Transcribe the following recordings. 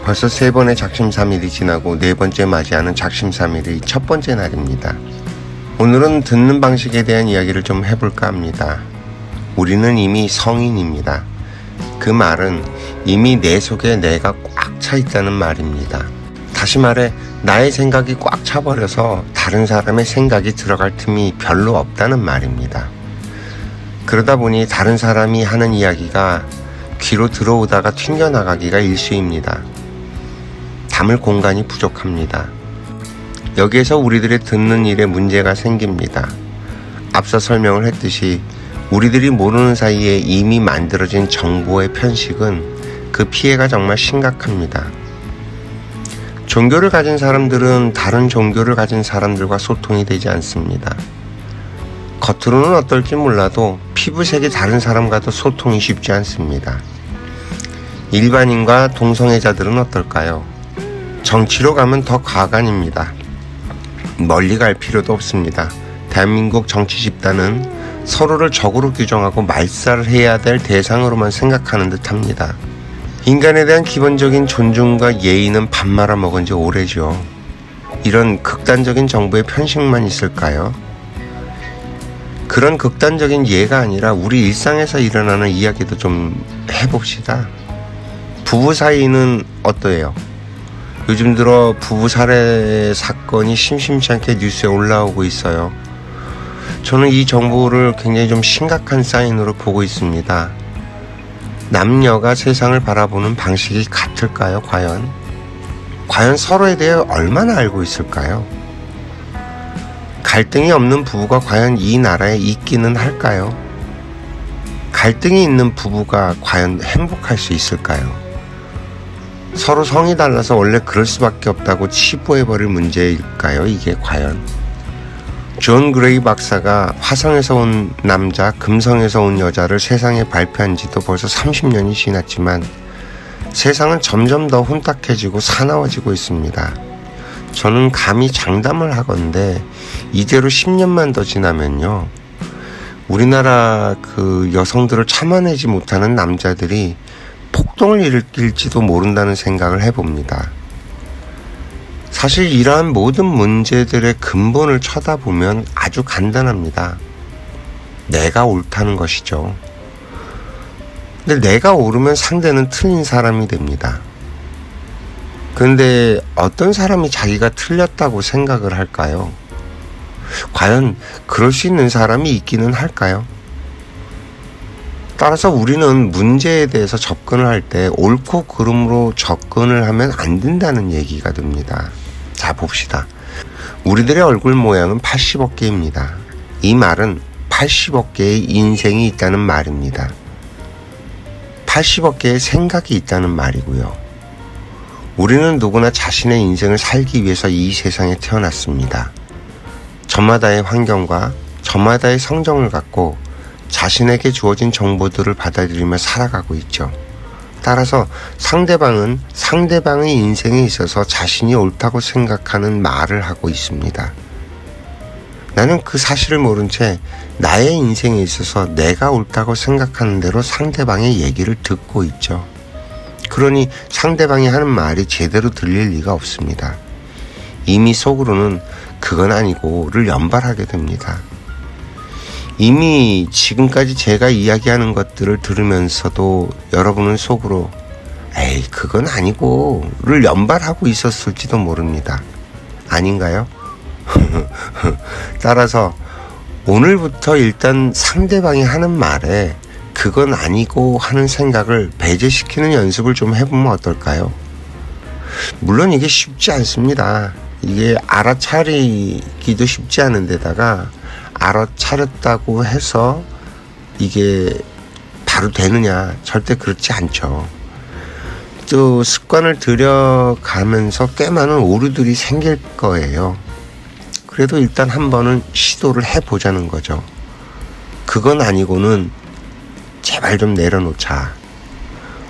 벌써 3번의 작심삼일이 지나고 4번째 맞이하는 작심삼일의 첫 번째 날입니다. 오늘은 듣는 방식에 대한 이야기를 좀 해볼까 합니다. 우리는 이미 성인입니다. 그 말은 이미 내 속에 내가 꽉 차 있다는 말입니다. 다시 말해 나의 생각이 꽉 차버려서 다른 사람의 생각이 들어갈 틈이 별로 없다는 말입니다. 그러다 보니 다른 사람이 하는 이야기가 귀로 들어오다가 튕겨나가기가 일쑤입니다. 담을 공간이 부족합니다. 여기에서 우리들의 듣는 일에 문제가 생깁니다. 앞서 설명을 했듯이 우리들이 모르는 사이에 이미 만들어진 정보의 편식은 그 피해가 정말 심각합니다. 종교를 가진 사람들은 다른 종교를 가진 사람들과 소통이 되지 않습니다. 겉으로는 어떨지 몰라도 피부색이 다른 사람과도 소통이 쉽지 않습니다. 일반인과 동성애자들은 어떨까요? 정치로 가면 더 가관입니다. 멀리 갈 필요도 없습니다. 대한민국 정치 집단은 서로를 적으로 규정하고 말살을 해야 될 대상으로만 생각하는 듯합니다. 인간에 대한 기본적인 존중과 예의는 밥 말아 먹은 지 오래죠. 이런 극단적인 정부의 편식만 있을까요? 그런 극단적인 예가 아니라 우리 일상에서 일어나는 이야기도 좀 해봅시다. 부부 사이는 어떠해요? 요즘 들어 부부 살해 사건이 심심치 않게 뉴스에 올라오고 있어요. 저는 이 정보를 굉장히 좀 심각한 사인으로 보고 있습니다. 남녀가 세상을 바라보는 방식이 같을까요? 과연 서로에 대해 얼마나 알고 있을까요? 갈등이 없는 부부가 과연 이 나라에 있기는 할까요? 갈등이 있는 부부가 과연 행복할 수 있을까요? 서로 성이 달라서 원래 그럴 수밖에 없다고 치부해버릴 문제일까요? 이게 과연? 존 그레이 박사가 화성에서 온 남자, 금성에서 온 여자를 세상에 발표한 지도 벌써 30년이 지났지만 세상은 점점 더 혼탁해지고 사나워지고 있습니다. 저는 감히 장담을 하건대 이대로 10년만 더 지나면요, 우리나라 그 여성들을 참아내지 못하는 남자들이 폭동을 일으킬지도 모른다는 생각을 해봅니다. 사실 이러한 모든 문제들의 근본을 쳐다보면 아주 간단합니다. 내가 옳다는 것이죠. 근데 내가 옳으면 상대는 틀린 사람이 됩니다. 그런데 어떤 사람이 자기가 틀렸다고 생각을 할까요? 과연 그럴 수 있는 사람이 있기는 할까요? 따라서 우리는 문제에 대해서 접근을 할 때 옳고 그름으로 접근을 하면 안 된다는 얘기가 됩니다. 자, 봅시다. 우리들의 얼굴 모양은 80억 개입니다. 이 말은 80억 개의 인생이 있다는 말입니다. 80억 개의 생각이 있다는 말이고요. 우리는 누구나 자신의 인생을 살기 위해서 이 세상에 태어났습니다. 저마다의 환경과 저마다의 성정을 갖고 자신에게 주어진 정보들을 받아들이며 살아가고 있죠. 따라서 상대방은 상대방의 인생에 있어서 자신이 옳다고 생각하는 말을 하고 있습니다. 나는 그 사실을 모른 채 나의 인생에 있어서 내가 옳다고 생각하는 대로 상대방의 얘기를 듣고 있죠. 그러니 상대방이 하는 말이 제대로 들릴 리가 없습니다. 이미 속으로는 그건 아니고를 연발하게 됩니다. 이미 지금까지 제가 이야기하는 것들을 들으면서도 여러분은 속으로 에이 그건 아니고를 연발하고 있었을지도 모릅니다. 아닌가요? 따라서 오늘부터 일단 상대방이 하는 말에 그건 아니고 하는 생각을 배제시키는 연습을 좀 해보면 어떨까요? 물론 이게 쉽지 않습니다. 이게 알아차리기도 쉽지 않은 데다가 알아차렸다고 해서 이게 바로 되느냐? 절대 그렇지 않죠. 또 습관을 들여가면서 꽤 많은 오류들이 생길 거예요. 그래도 일단 한 번은 시도를 해보자는 거죠. 그건 아니고는 제발 좀 내려놓자.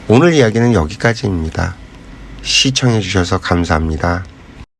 오늘 이야기는 여기까지입니다. 시청해 주셔서 감사합니다.